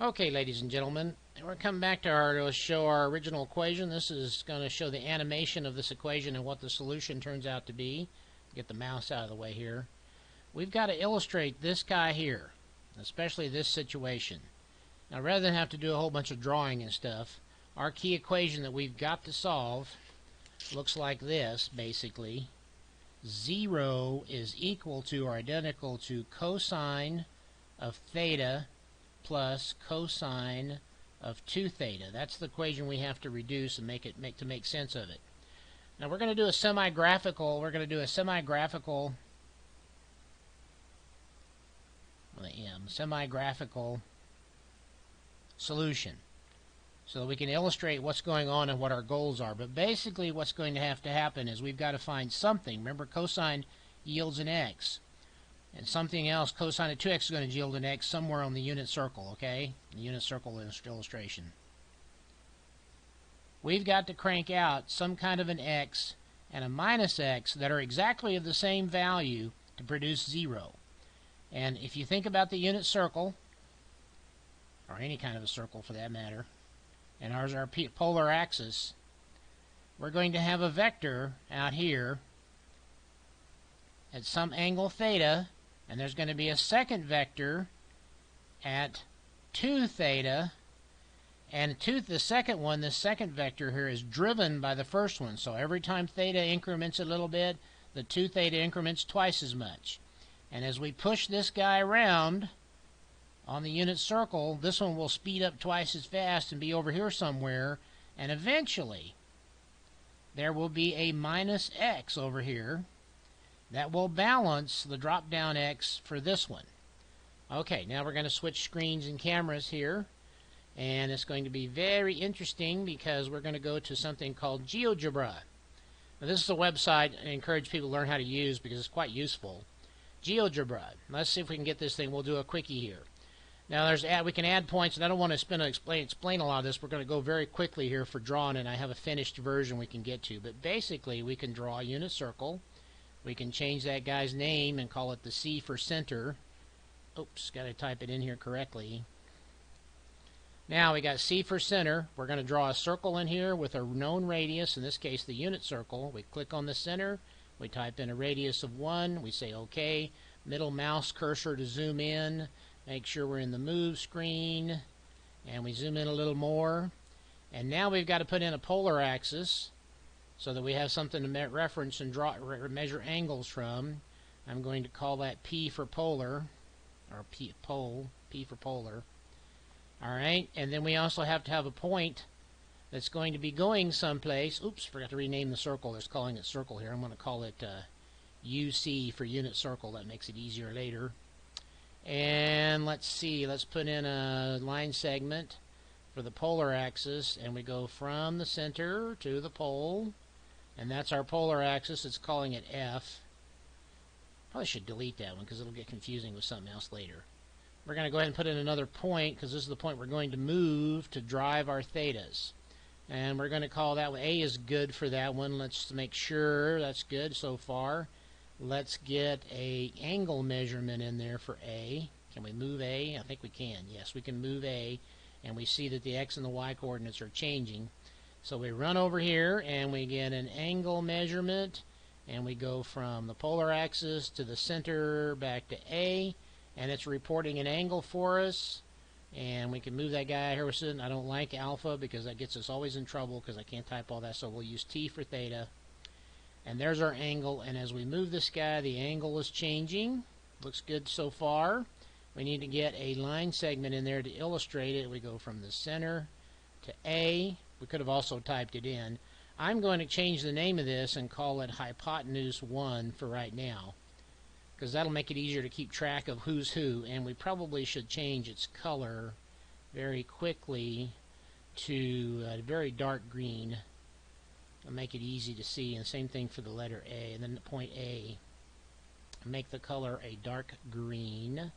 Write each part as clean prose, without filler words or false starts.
Okay, ladies and gentlemen, we're coming back to show our original equation. This is going to show the animation of this equation and what the solution turns out to be. Get the mouse out of the way here. We've got to illustrate this guy here, especially this situation. Now, rather than have to do a whole bunch of drawing and stuff, our key equation that we've got to solve looks like this, basically. 0 is equal to or identical to cosine of theta plus cosine of 2 theta. That's the equation we have to reduce and make sense of it. Now we're going to do a semi-graphical. Semi-graphical solution, so that we can illustrate what's going on and what our goals are. But basically, what's going to happen is we've got to find something. Remember, cosine yields an x. And something else, cosine of 2x is going to yield an x somewhere on the unit circle, okay? The unit circle illustration. We've got to crank out some kind of an x and a minus x that are exactly of the same value to produce 0. And if you think about the unit circle, or any kind of a circle for that matter, and ours our polar axis, we're going to have a vector out here at some angle theta, and there's going to be a second vector at 2 theta, and the second vector here is driven by the first one. So every time theta increments a little bit, the 2 theta increments twice as much. And as we push this guy around on the unit circle, this one will speed up twice as fast and be over here somewhere, and eventually there will be a minus x over here that will balance the drop down x for this one. Okay, now we're going to switch screens and cameras here, and it's going to be very interesting because we're going to go to something called Geogebra. Now, this is a website I encourage people to learn how to use because it's quite useful. Geogebra. Let's see if we can get this thing. We'll do a quickie here. Now we can add points, and I don't want to explain a lot of this. We're going to go very quickly here for drawing, and I have a finished version we can get to. But basically, we can draw a unit circle. We can change that guy's name and call it the C for center. Oops, got to type it in here correctly. Now we got C for center. We're going to draw a circle in here with a known radius, in this case the unit circle. We click on the center. We type in a radius of 1. We say OK. Middle mouse cursor to zoom in. Make sure we're in the move screen. And we zoom in a little more. And now we've got to put in a polar axis, so that we have something to reference and measure angles from. I'm going to call that P for polar, or P for polar. Alright, and then we also have to have a point that's going to be going someplace. Oops, forgot to rename the circle. It's calling it circle here. I'm going to call it UC for unit circle. That makes it easier later. And let's see, let's put in a line segment for the polar axis, and we go from the center to the pole. And that's our polar axis. It's calling it F. Probably should delete that one because it'll get confusing with something else later. We're going to go ahead and put in another point because this is the point we're going to move to drive our thetas. And we're going to call that one. A is good for that one. Let's make sure that's good so far. Let's get a angle measurement in there for A. Can we move A? I think we can. Yes, we can move A. And we see that the X and the Y coordinates are changing. So we run over here and we get an angle measurement, and we go from the polar axis to the center back to A, and it's reporting an angle for us. And we can move that guy here. I don't like alpha because that gets us always in trouble because I can't type all that, so we'll use T for theta. And there's our angle, and as we move this guy, the angle is changing. Looks good so far. We need to get a line segment in there to illustrate it. We go from the center to A. We could have also typed it in. I'm going to change the name of this and call it hypotenuse 1 for right now, because that'll make it easier to keep track of who's who. And we probably should change its color very quickly to a very dark green. It'll make it easy to see. And same thing for the letter A. And then the point A, make the color a dark green.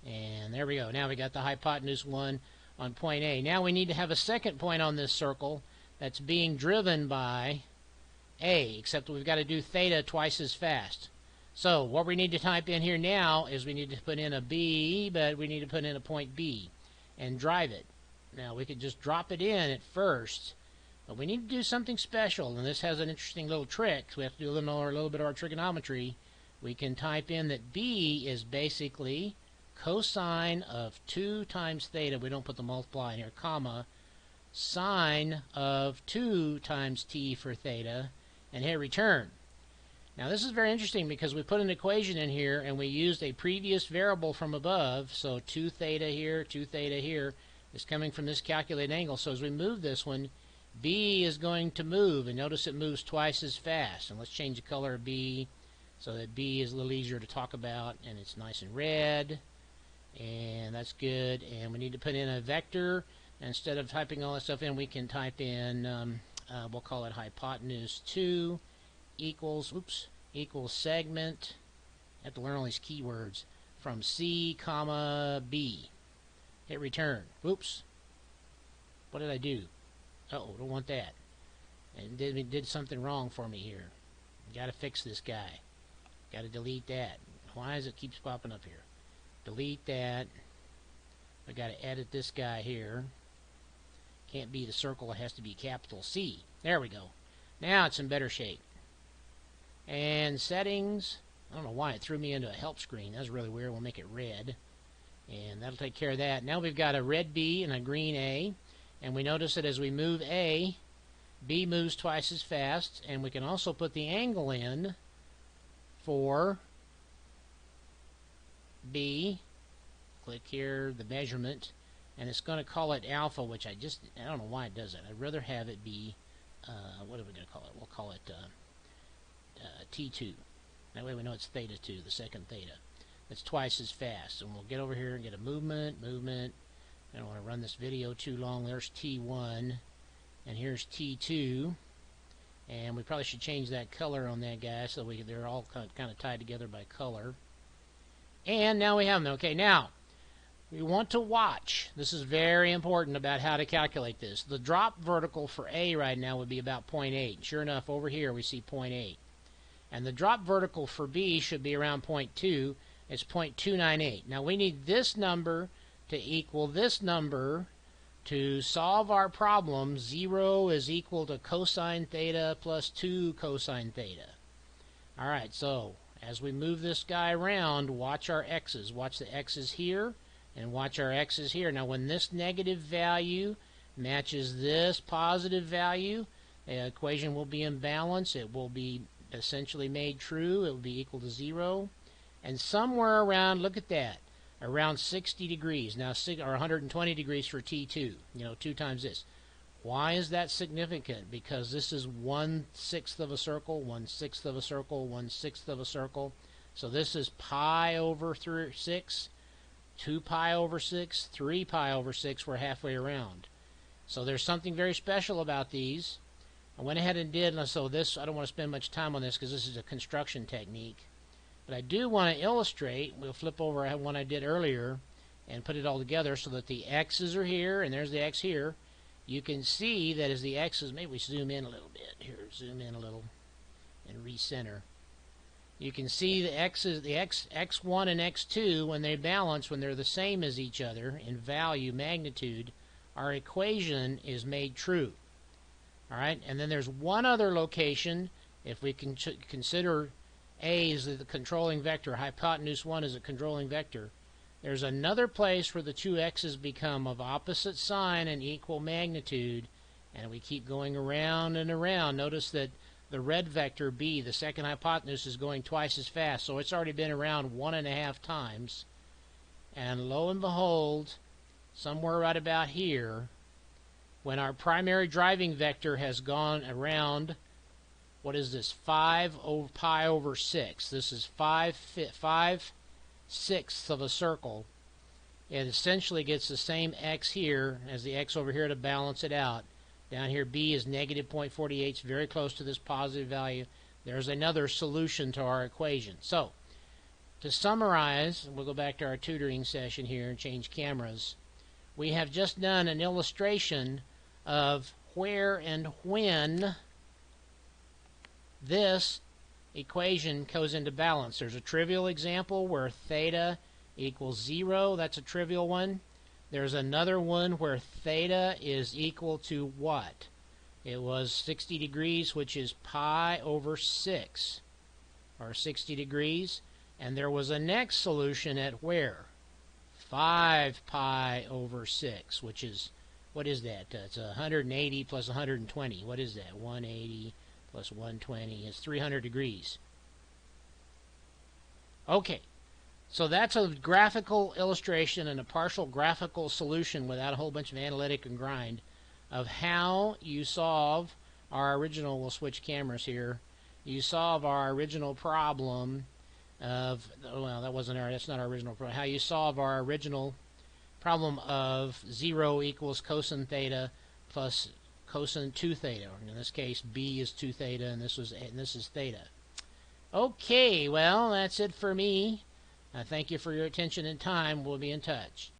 And there we go. Now we got the hypotenuse 1 on point A. Now we need to have a second point on this circle that's being driven by A, except we've got to do theta twice as fast. So what we need to type in here now is we need to put in a B, but we need to put in a point B. and drive it. Now we could just drop it in at first, but we need to do something special, and this has an interesting little trick. So we have to do a little bit of our trigonometry. We can type in that b is basically cosine of 2 times theta. We don't put the multiply in here, comma, sine of 2 times t for theta, and hit return. Now this is very interesting because we put an equation in here and we used a previous variable from above, so 2 theta here, 2 theta here is coming from this calculated angle. So as we move this one, b is going to move, and notice it moves twice as fast. And let's change the color of b so that b is a little easier to talk about, and it's nice and red, and that's good. And we need to put in a vector. Instead of typing all that stuff in, we can type in, we'll call it hypotenuse 2 equals segment. I have to learn all these keywords. From C, comma, B. Hit return. Oops. What did I do? Uh-oh, don't want that. And it did something wrong for me here. Got to fix this guy. Got to delete that. Why does it keep popping up here? Delete that. I got to edit this guy here. Can't be the circle, it has to be capital C. There we go. Now it's in better shape. And settings, I don't know why it threw me into a help screen. That's really weird. We'll make it red, and that'll take care of that. Now we've got a red B and a green A, and we notice that as we move A, B moves twice as fast, and we can also put the angle in for B. Click here, the measurement, and it's going to call it alpha, which I don't know why it does that. I'd rather have it be, what are we going to call it? We'll call it T2. That way we know it's theta 2, the second theta. It's twice as fast. And we'll get over here and get a movement. I don't want to run this video too long. There's T1, and here's T2. And we probably should change that color on that guy so they're all kind of tied together by color. And now we have them. Okay, now we want to watch. This is very important about how to calculate this. The drop vertical for A right now would be about 0.8. Sure enough, over here we see 0.8. And the drop vertical for B should be around 0.2. It's 0.298. Now we need this number to equal this number to solve our problem. 0 is equal to cosine theta plus 2 cosine theta. Alright, so as we move this guy around, watch our x's. Watch the x's here and watch our x's here. Now when this negative value matches this positive value, the equation will be in balance. It will be essentially made true. It will be equal to 0. And somewhere around, look at that, around 60 degrees. Now, or 120 degrees for T2. 2 times this. Why is that significant? Because this is 1/6 of a circle, 1/6 of a circle, 1/6 of a circle. So this is pi over 6, 2 pi over 6, 3 pi over 6. We're halfway around. So there's something very special about these. I went ahead and did, so this, I don't want to spend much time on this because this is a construction technique. But I do want to illustrate, we'll flip over one I did earlier and put it all together so that the x's are here, and there's the x here. You can see that as the x's, maybe we zoom in a little bit. Here, zoom in a little and recenter. You can see the x's, the x1 and x2, when they balance, when they're the same as each other in value, magnitude, our equation is made true. Alright, and then there's one other location. If we can consider A is the controlling vector, hypotenuse 1 is a controlling vector, there's another place where the two x's become of opposite sign and equal magnitude, and we keep going around and around. Notice that the red vector B, the second hypotenuse, is going twice as fast, so it's already been around 1.5 times. And lo and behold, somewhere right about here, when our primary driving vector has gone around, what is this, 5 pi over 6. This is 5/6 of a circle. It essentially gets the same x here as the x over here to balance it out. Down here B is negative 0.48. It's very close to this positive value. There's another solution to our equation. So, to summarize, we'll go back to our tutoring session here and change cameras. We have just done an illustration of where and when this equation goes into balance. There's a trivial example where theta equals 0. That's a trivial one. There's another one where theta is equal to what? It was 60 degrees, which is pi over 6, or 60 degrees. And there was a next solution at where? 5 pi over 6, which is, what is that? It's 180 plus 120. What is that? 180 plus 120 is 300 degrees. Okay, so that's a graphical illustration and a partial graphical solution without a whole bunch of analytic and grind of how you solve our original, we'll switch cameras here, you solve our original problem of, well, that's not our original problem, how you solve our original problem of 0 equals cosine theta plus cosine 2 theta. In this case, b is 2 theta, and this is theta. Okay, well, that's it for me. Thank you for your attention and time. We'll be in touch.